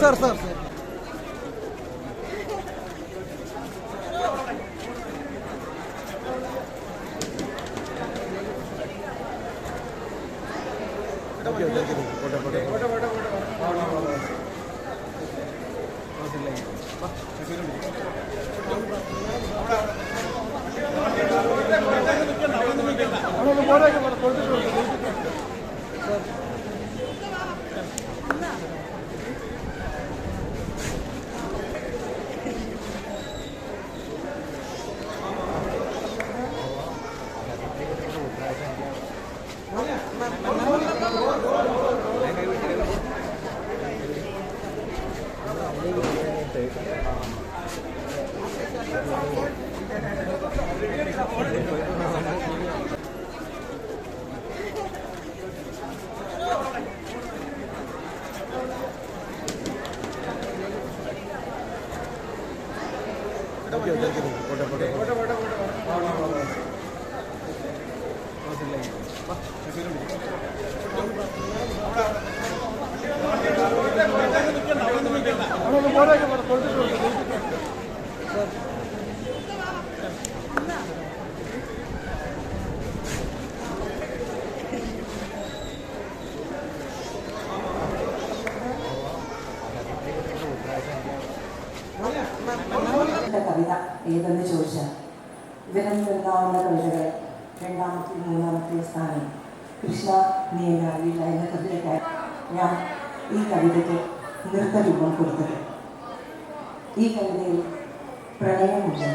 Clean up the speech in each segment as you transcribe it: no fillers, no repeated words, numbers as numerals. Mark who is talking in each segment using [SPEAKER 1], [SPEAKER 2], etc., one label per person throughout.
[SPEAKER 1] Sir sir
[SPEAKER 2] കവിത ഏതെന്ന് ചോദിച്ചാൽ വിരൽ നിന്നാവുന്ന കവിതകൾ രണ്ടാമത്തെ മൂന്നാമത്തെ സ്ഥാനം കൃഷ്ണ നീയനാവില്ല എന്ന കവിതയ്ക്കായി ഞാൻ ഈ കവിതയ്ക്ക് നൃത്തരൂപം കൊടുത്തത്. ഈ കവിതയിൽ പ്രണയമുണ്ട്.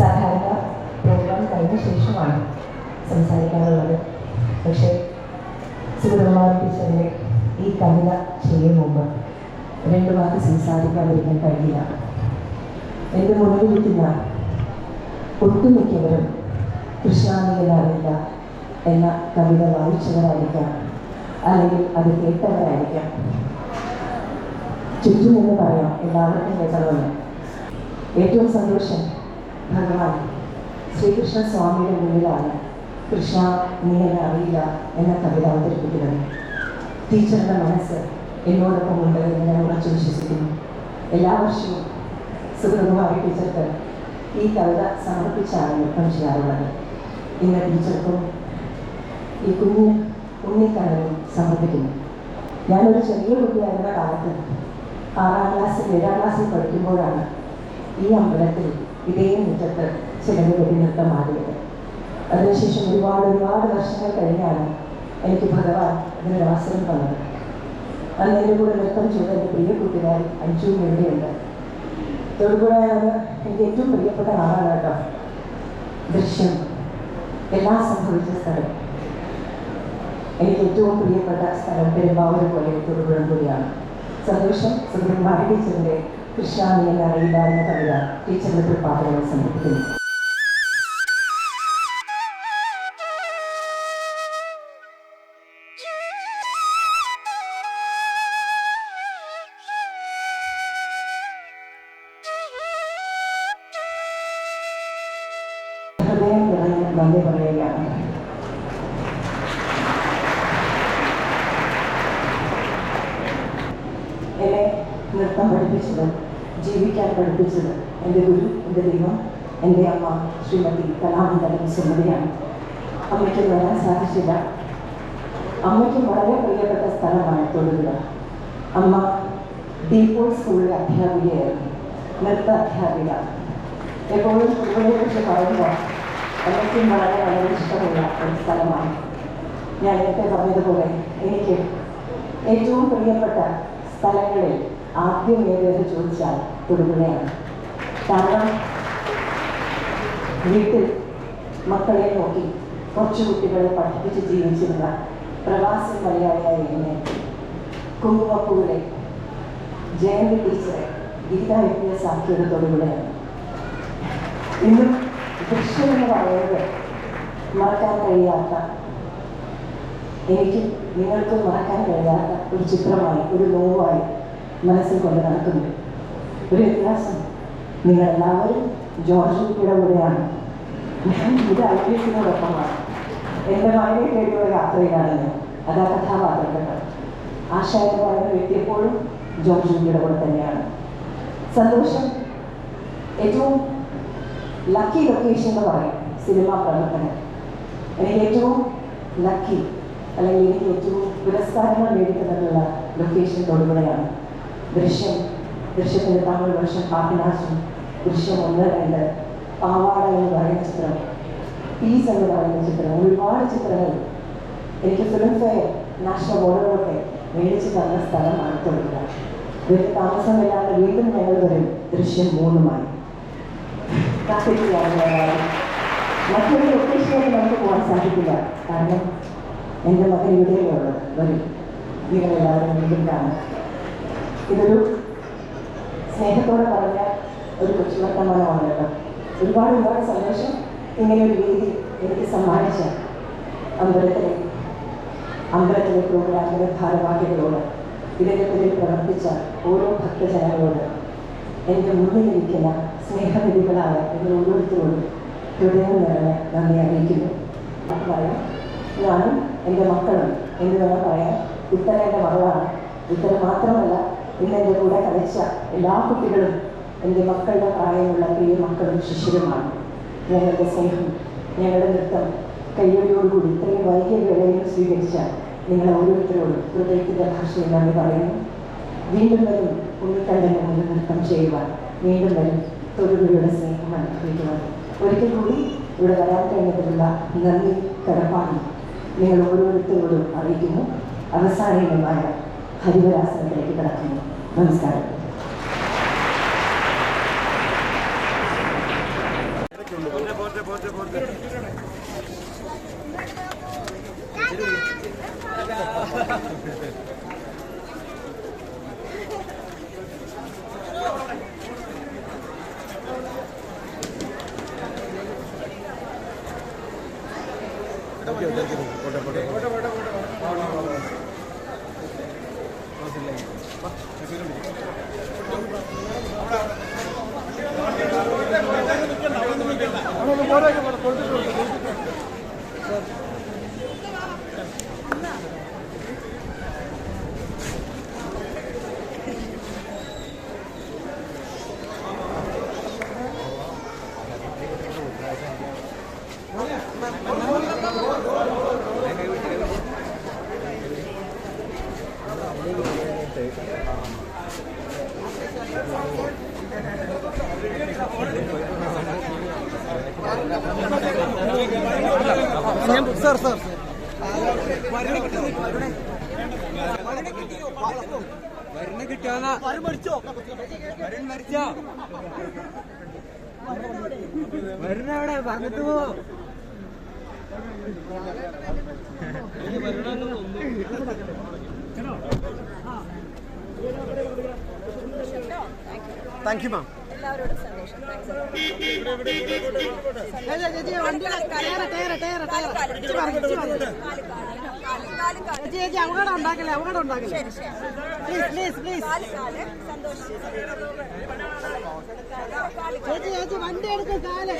[SPEAKER 2] സാധാരണ പ്രോഗ്രാം കഴിഞ്ഞ ശേഷമാണ് സംസാരിക്കാറുള്ളത്. പക്ഷേ സുബ്രഹ്മണ്യ ടീച്ചറിൻ്റെ ഈ കവിത ചെയ്യും മുമ്പ് രണ്ട് വാക്ക് സംസാരിക്കാതിരിക്കാൻ കഴിയില്ല. എൻ്റെ മുന്നിലിരിക്കുന്ന ഒട്ടുമിക്കവരും കൃഷ്ണാനീയനാവില്ല എന്ന കവിത വായിച്ചവരായിരിക്കാം, അല്ലെങ്കിൽ അത് കേട്ടവരായിരിക്കാം. ചുറ്റും എന്ന് പറയാം എല്ലാവർക്കും കേട്ടതെന്ന്. ഏറ്റവും സന്തോഷം ഭഗവാൻ ശ്രീകൃഷ്ണ സ്വാമിയുടെ മുന്നിലാണ് കൃഷ്ണ നീ എന്നെ അറിയില്ല എന്ന കവിത അവതരിപ്പിക്കുന്നത്. ടീച്ചറുടെ മനസ്സ് എന്നോടൊപ്പം ഉണ്ട് എന്ന് ഞാൻ ഉറച്ചു വിശ്വസിക്കുന്നു. എല്ലാ വർഷവും സുബ്രഹ്മണ്യ ടീച്ചർക്ക് ഈ കവിത സമർപ്പിച്ചാണ് നൃത്തം ചെയ്യാറുള്ളത്. ഇന്ന് ടീച്ചർക്കും ഈ ഉണ്ണിക്കണ്ണനും സമർപ്പിക്കുന്നു. ഞാനൊരു ചെറിയ കുട്ടിയായിരുന്ന കാലത്ത് 6ാം ക്ലാസ്സിൽ 7ാം ക്ലാസ്സിൽ പഠിക്കുമ്പോഴാണ് ഈ അമ്പലത്തിൽ ഇതേ മുറ്റത്ത് ചിലവ് കെട്ടി നൃത്തം ആടിയത്. അതിനുശേഷം ഒരുപാട് വർഷങ്ങൾ കഴിഞ്ഞാണ് എനിക്ക് ഭഗവാൻ അതിനൊരു അവസരം തന്നത്. അന്ന് എൻ്റെ കൂടെ നൃത്തം ചെയ്ത എൻ്റെ പ്രിയ കൂട്ടുകാരി അഞ്ജു ഇവിടെയുണ്ട്. തൊടുപുഴയാണ് എനിക്ക് ഏറ്റവും പ്രിയപ്പെട്ട ആളാണ് കേട്ടോ. ദൃശ്യം എല്ലാം സംഭവിച്ച സ്ഥലം, എനിക്ക് ഏറ്റവും പ്രിയപ്പെട്ട സ്ഥലം പെരുമ്പാവൂർ പോലെ തൊടുപുഴ കൂടിയാണ്. സന്തോഷം. സുബ്രഹ്മണ്യ ടീച്ചറിൻ്റെ കൃഷ്ണ നീ എന്നെ അറിയില്ല എന്ന കവിത ടീച്ചറിൻ്റെ പ്രഭാതങ്ങൾ സമർപ്പിക്കുന്നു. ഹൃദയം നിറഞ്ഞ നന്ദി പറയുകയാണ്. എന്നെ നൃത്തം പഠിപ്പിച്ചത്, ജീവിക്കാൻ പഠിപ്പിച്ചത് എൻ്റെ ഗുരു, എൻ്റെ ദൈവം എൻ്റെ അമ്മ ശ്രീമതി കലാമണ്ഡലം സുമതിയാണ്. അമ്മയ്ക്ക് വരാൻ സാധിച്ചില്ല. അമ്മയ്ക്ക് വളരെ പ്രിയപ്പെട്ട സ്ഥലമാണ് തൊടുപുഴ. അമ്മ ഡീപ്പോൾ സ്കൂളിലെ അധ്യാപികയായിരുന്നു, നൃത്ത അധ്യാപിക. എപ്പോഴും തൊടുപുഴയെക്കുറിച്ച് പറയുമ്പോൾ എനിക്കും വളരെ വളരെ ഇഷ്ടമുള്ള ഒരു സ്ഥലമാണ്. ഞാൻ നേരത്തെ പറഞ്ഞതുപോലെ എനിക്ക് ഏറ്റവും പ്രിയപ്പെട്ട സ്ഥലങ്ങളിൽ ആദ്യം ഏതെന്ന് ചോദിച്ചാൽ തൊടുപുഴയാണ്. കാരണം വീട്ടിൽ മക്കളെ നോക്കി കുറച്ചു കുട്ടികളെ പഠിപ്പിച്ച് ജീവിച്ചിരുന്ന പ്രവാസി മലയാളിയായ എന്നെ കുങ്കുമപ്പൂവിലെ ജയന്തി ടീച്ചറെ ഗീത IPS ആക്കിയത് തൊടുപുഴയാണ്. ഇന്നും ദൃശ്യം എന്ന് പറയുന്നത് മറക്കാൻ കഴിയാത്ത, എനിക്കും നിങ്ങൾക്കും മറക്കാൻ കഴിയാത്ത ഒരു ചിത്രമായി, ഒരു നോവായി മനസ്സിൽ കൊണ്ട് നടക്കുന്നു. ഒരു വ്യത്യാസം, നിങ്ങളെല്ലാവരും ജോർജ് കുട്ടിയുടെ കൂടെയാണ്. ഞാൻ ഇത് IPSനോടൊപ്പമാണ്. എൻ്റെ മകനെ തേടിയുള്ള യാത്രയിലാണ് ഞാൻ. അതാ കഥാപാത്രങ്ങൾ. ആശ എന്ന് പറയുന്ന വ്യക്തി എപ്പോഴും ജോർജ് കുട്ടിയുടെ കൂടെ തന്നെയാണ്. സന്തോഷം. ഏറ്റവും ലക്കി ലൊക്കേഷൻ എന്ന് പറയും സിനിമാ പ്രവർത്തനം. എനിക്ക് ഏറ്റവും ലക്കി അല്ലെങ്കിൽ എനിക്ക് ഏറ്റവും പുരസ്കാരങ്ങൾ നേടിത്തന്നിട്ടുള്ള ലൊക്കേഷൻ തൊടുപുഴയാണ്. ദൃശ്യത്തിൻ്റെ തമിഴ് വർഷം പാട്ടിനാശം, ദൃശ്യം 1, 2, പാവാട എന്ന് പറയുന്ന ചിത്രം, പീസ് എന്ന് പറയുന്ന ചിത്രം, ഒരുപാട് ചിത്രങ്ങൾ എനിക്ക് ഫിലിം ഫെയർ, നാഷണൽ അവാർഡുകളൊക്കെ മേടിച്ച് തന്ന സ്ഥലമാണ് തൊടുപുഴ. വലിയ താമസമില്ലാതെ വീണ്ടും ഞങ്ങൾ വരും ദൃശ്യം 3 കാത്തിരിക്കുകയാണ്. മറ്റൊരു ലൊക്കേഷനിലേക്ക് നമുക്ക് പോകാൻ സാധിക്കില്ല. കാരണം എൻ്റെ മകൻ ഇവിടെയുള്ളത്. വരും, നിങ്ങളെല്ലാവരും വീണ്ടും കാണും. ഇതൊരു സ്നേഹത്തോടെ പറഞ്ഞ ഒരു കൊച്ചു വർത്തമാനമാണ് കേട്ടോ. ഒരുപാട് സന്തോഷം ഇങ്ങനെ ഒരു വേദി എനിക്ക് സമ്മാനിച്ച അമ്പലത്തിലെ പ്രോഗ്രാമിലെ ഭാരവാഹികളോട്, ഇതിൻ്റെ പിന്നിൽ പ്രവർത്തിച്ച ഓരോ ഭക്തജനങ്ങളോട്, എൻ്റെ മുന്നിലിരിക്കുന്ന സ്നേഹനിധികളായ നിങ്ങൾ ഓരോരുത്തരോടും ഹൃദയം നിറഞ്ഞ നന്ദി അറിയിക്കുന്നു. പറയാം, ഞാനും എൻ്റെ മക്കളും എന്ന് വേണം പറയാൻ. ഉത്തര എൻ്റെ മകളാണ്. ഉത്തര മാത്രമല്ല, ഇന്ന് എൻ്റെ കൂടെ കളിച്ച എല്ലാ കുട്ടികളും എൻ്റെ മക്കളുടെ പ്രായമുള്ള പ്രിയ മക്കളും ശിഷ്യരുമാണ്. ഞങ്ങളുടെ സ്നേഹം, ഞങ്ങളുടെ നൃത്തം കയ്യൊടിയോടുകൂടി ഇത്രയും വൈകിയ വേളയിൽ സ്വീകരിച്ച നിങ്ങളെ ഓരോരുത്തരോടും ഹൃദയത്തിൻ്റെ ഭാഷയിൽ നന്ദി പറയുന്നു. വീണ്ടും വരും ഉണ്ണിക്കണ്ണൻ്റെ മുന്നിൽ നൃത്തം ചെയ്യുവാൻ, വീണ്ടും വരും തൊടുപുഴയുടെ സ്നേഹം അനുഭവിക്കുവാൻ. ഒരിക്കൽ കൂടി ഇവിടെ വരാൻ കഴിഞ്ഞതിലുള്ള നന്ദി കടപ്പാടും നിങ്ങൾ ഓരോരുത്തരോടും അറിയിക്കുന്നു. അവസാനമായ ഹരിവരാസനത്തിലേക്ക് കടക്കുന്നു. നമസ്കാരം.
[SPEAKER 1] സർ വരണ കിട്ടാനാ വരണ എവിടെ പറഞ്ഞിട്ട് പോ. Thank you ma'am.
[SPEAKER 3] എല്ലാവരോടും സന്തോഷം.
[SPEAKER 1] ചേച്ചി അപകടം ഉണ്ടാക്കില്ലേ, അപകടം ഉണ്ടാക്കില്ലേ. Please please please. ചേച്ചി ചേച്ചി വണ്ടി എടുക്കും. കാല്